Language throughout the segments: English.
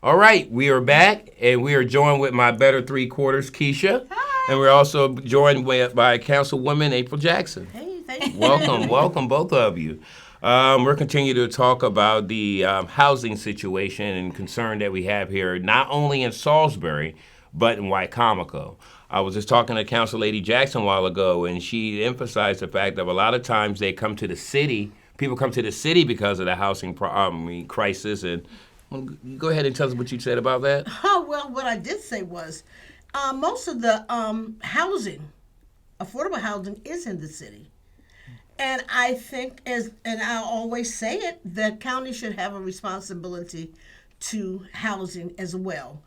All right, we are back, and we are joined with my better three quarters, Keisha, and we're also joined by Councilwoman April Jackson. Hey, thank you. Welcome, welcome, both of you. We're continuing to talk about the housing situation and concern that we have here, not only in Salisbury, but in Wycomico. I was just talking to Council Lady Jackson a while ago, and she emphasized the fact that a lot of times they come to the city. People come to the city because of the housing crisis. And go ahead and tell us what you said about that. Oh, well, what I did say was most of the housing, affordable housing, is in the city. And I think, and I always say it, the county should have a responsibility to housing as well.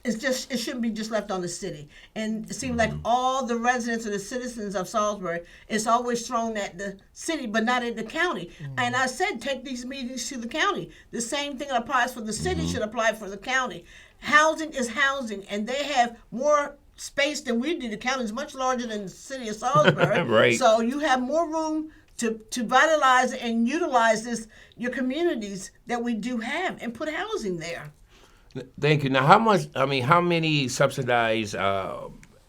It shouldn't be just left on the city. And it seems like all the residents and the citizens of Salisbury, it's always thrown at the city, but not at the county. And I said, take these meetings to the county. The same thing that applies for the city should apply for the county. Housing is housing, and they have more space than we do. The county is much larger than the city of Salisbury. Right. So you have more room to vitalize and utilize your communities that we do have, and put housing there. Thank you. Now, how many subsidized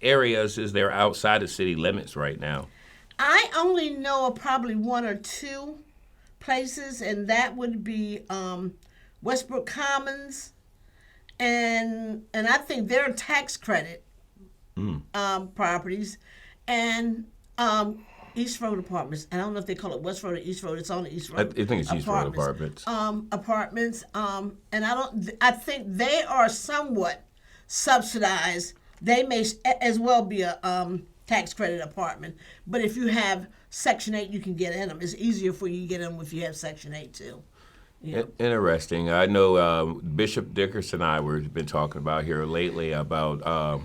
areas is there outside of city limits right now? I only know of probably one or two places, and that would be Westbrook Commons, and I think they're tax credit properties, and East Road Apartments. I don't know if they call it West Road or East Road. It's on the East Road. I think it's East Road Apartments. Apartments, and I think they are somewhat subsidized. They may as well be a tax credit apartment, but if you have Section 8, you can get in them. It's easier for you to get in them if you have Section 8 too. Yeah. Interesting. I know Bishop Dickerson and I have been talking about here lately about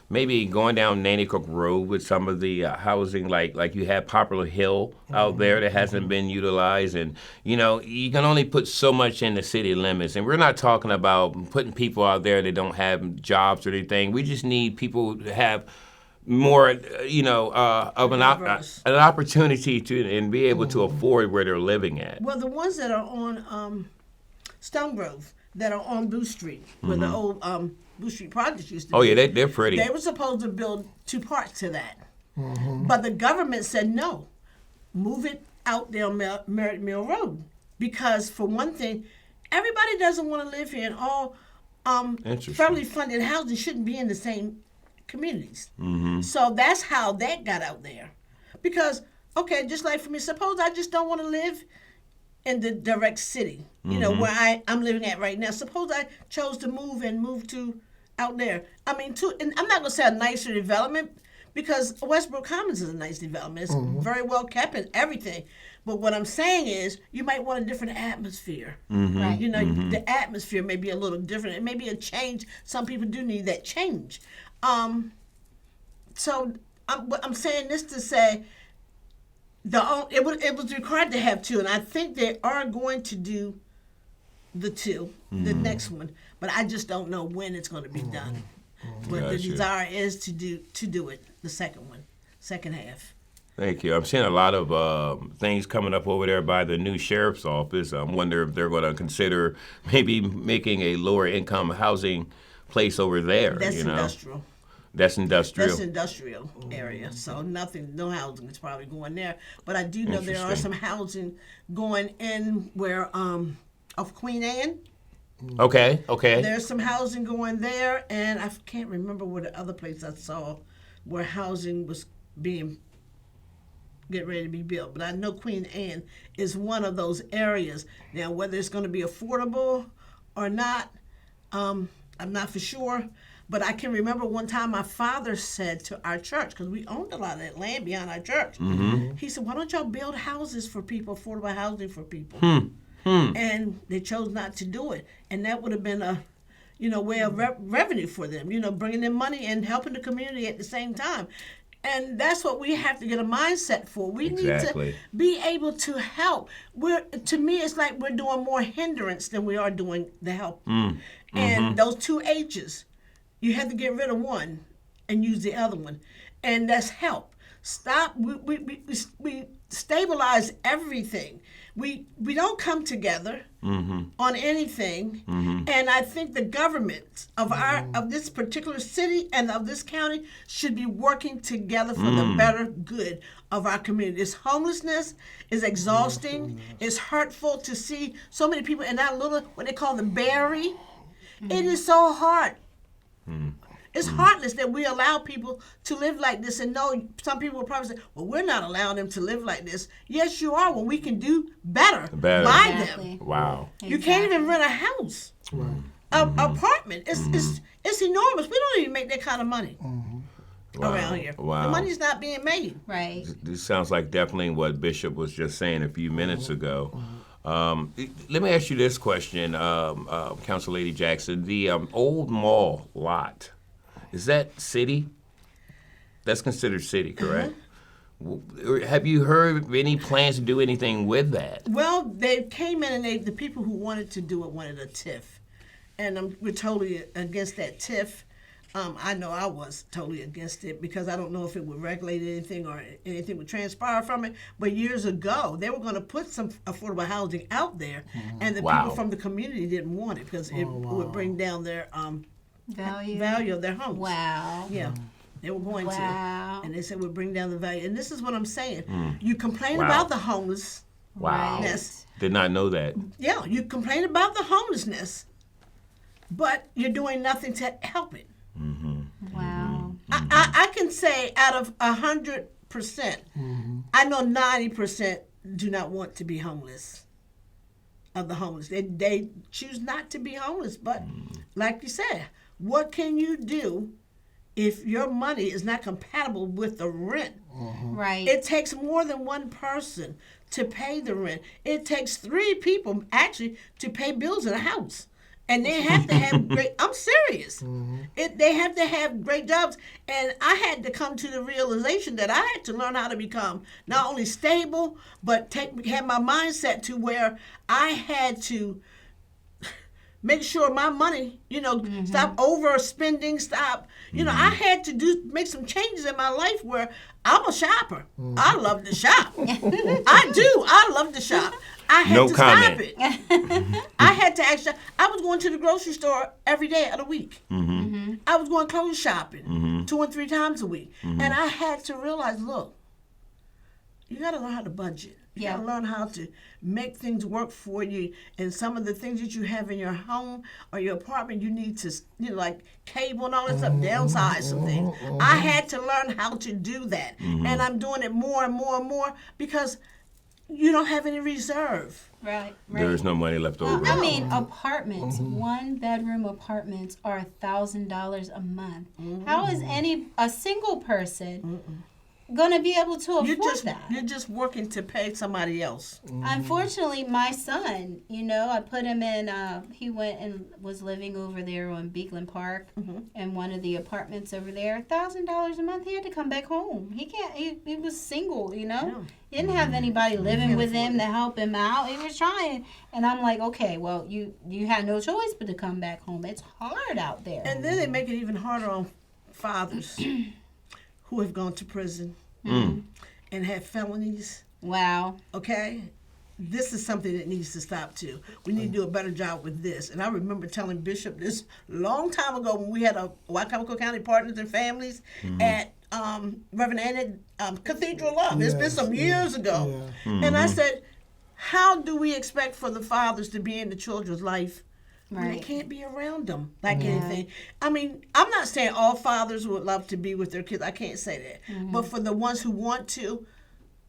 maybe going down Nanticoke Road with some of the housing, like you have Poplar Hill out there that hasn't been utilized. And, you can only put so much in the city limits. And we're not talking about putting people out there that don't have jobs or anything. We just need people to have more, of an opportunity to and be able to afford where they're living at. Well, the ones that are on Stone Grove, that are on Booth Street, where the old Booth Street Projects used to be. Oh, yeah, they're pretty. They were supposed to build two parts to that. But the government said no. Move it out there on Merritt Mill Road. Because, for one thing, everybody doesn't want to live here, and all federally funded housing shouldn't be in the same communities. So that's how that got out there. Because, okay, just like for me, suppose I just don't want to live in the direct city, where I'm living at right now. Suppose I chose to move to out there. I mean, and I'm not going to say a nicer development, because Westbrook Commons is a nice development. It's very well kept and everything. But what I'm saying is, you might want a different atmosphere. Right? The atmosphere may be a little different. It may be a change. Some people do need that change. So I'm saying this to say, it was required to have two, and I think they are going to do the two, the next one, but I just don't know when it's going to be done. But the desire is to do it, the second half. Thank you. I'm seeing a lot of things coming up over there by the new sheriff's office. I wonder if they're going to consider maybe making a lower income housing place over there. That's industrial. That's industrial. That's industrial area. So no housing is probably going there. But I do know there are some housing going in where off Queen Anne. Okay. There's some housing going there, and I can't remember where the other place I saw where housing was getting ready to be built. But I know Queen Anne is one of those areas. Now, whether it's going to be affordable or not, I'm not for sure. But I can remember one time my father said to our church, because we owned a lot of that land beyond our church, he said, why don't y'all build houses for people, affordable housing for people? And they chose not to do it. And that would have been a way of revenue for them, bringing in money and helping the community at the same time. And that's what we have to get a mindset for. We need to be able to help. To me, it's like we're doing more hindrance than we are doing the help. And those two H's, you have to get rid of one and use the other one. And that's help. Stop. We stabilize everything. We don't come together on anything. And I think the government of this particular city and of this county should be working together for the better good of our community. This homelessness is exhausting. It's hurtful to see so many people in that little, what they call the Barry. It is so hard. It's heartless that we allow people to live like this, and know some people will probably say, well, we're not allowing them to live like this. Yes, you are, when we can do better by them. Wow. You can't even rent a house, apartment. It's enormous. We don't even make that kind of money around here. Wow. The money's not being made. Right. This sounds like definitely what Bishop was just saying a few minutes ago. Let me ask you this question, Council Lady Jackson. The old mall lot, is that city? That's considered city, correct? Have you heard of any plans to do anything with that? Well, they came in and the people who wanted to do it wanted a TIF. And we're totally against that TIF. I know I was totally against it because I don't know if it would regulate anything or anything would transpire from it. But years ago, they were going to put some affordable housing out there, and the people from the community didn't want it because it would bring down their value of their homes. Wow. Yeah. They were going to. And they said we'd bring down the value. And this is what I'm saying. You complain Wow. about the homeless. Wow. Yes. Did not know that. Yeah, you complain about the homelessness, but you're doing nothing to help it. Wow. I can say out of 100%, I know 90% do not want to be homeless. Of the homeless, they choose not to be homeless. But like you said, what can you do if your money is not compatible with the rent? Right. It takes more than one person to pay the rent. It takes 3 people actually to pay bills in a house. And they have to have great, I'm serious. They have to have great jobs. And I had to come to the realization that I had to learn how to become not only stable, but have my mindset to where I had to make sure my money, stop overspending, stop. I had to make some changes in my life where I'm a shopper. I love to shop. I do. I love to shop. I had to stop it. I had to actually. I was going to the grocery store every day of the week. I was going clothes shopping 2 and 3 times a week, and I had to realize, look, you got to learn how to budget. You got to learn how to make things work for you. And some of the things that you have in your home or your apartment, you need to, like cable and all that stuff, downsize some things. I had to learn how to do that, and I'm doing it more and more and more because you don't have any reserve. Right. There is no money left over. I mean, apartments, 1-bedroom apartments are $1,000 a month. How is a single person gonna be able to afford that? You're just working to pay somebody else. Unfortunately, my son, I put him in, he went and was living over there on Beekland Park in one of the apartments over there. $1,000 a month. He had to come back home. He was single, He didn't have anybody living with him to help him out. He was trying. And I'm like, okay, well, you had no choice but to come back home. It's hard out there. And then they make it even harder on fathers who have gone to prison and have felonies. Wow. Okay? This is something that needs to stop too. We need to do a better job with this. And I remember telling Bishop this long time ago when we had a Wycomico County Partners and Families at Reverend Anna Cathedral of Love. It's been some years ago. And I said, how do we expect for the fathers to be in the children's life when they can't be around them like anything? I mean, I'm not saying all fathers would love to be with their kids. I can't say that. But for the ones who want to,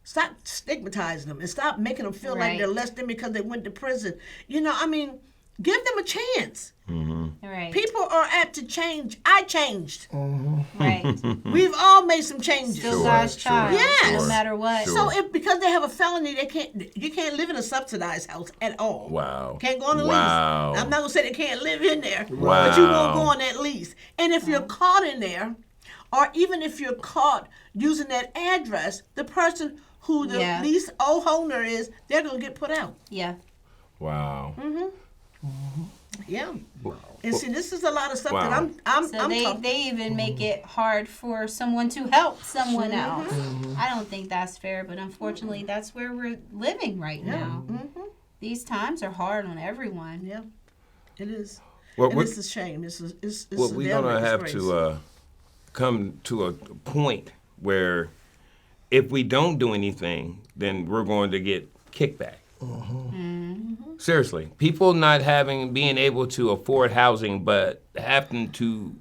stop stigmatizing them and stop making them feel like they're less than because they went to prison. Give them a chance. Right. People are apt to change. I changed. Right. We've all made some changes. Still God's child. Yes. No matter what. So because they have a felony, you can't live in a subsidized house at all. Wow. Can't go on the lease. I'm not gonna say they can't live in there, Wow. but you won't go on that lease. And if you're caught in there, or even if you're caught using that address, the person who the lease owner is, they're gonna get put out. Yeah. Wow. Yeah. And see, this is a lot of stuff that So they even make it hard for someone to help someone else. I don't think that's fair, but unfortunately, that's where we're living right now. These times are hard on everyone. Yeah, it is. Well, And we're, it's a shame. It's well, a we're damn gonna have disgrace. to come to a point where if we don't do anything, then we're going to get kickback. Seriously, people not being able to afford housing, but having to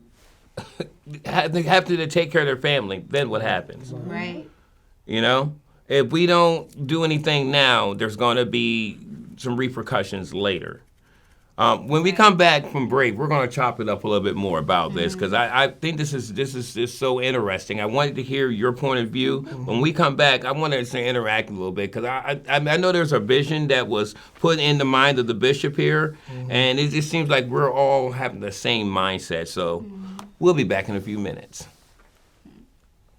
have to take care of their family. Then what happens? Right. You know, if we don't do anything now, there's going to be some repercussions later. When we come back from break, we're going to chop it up a little bit more about this because I think this is so interesting. I wanted to hear your point of view. When we come back, I want to interact a little bit because I know there's a vision that was put in the mind of the bishop here, and it just seems like we're all having the same mindset. So we'll be back in a few minutes.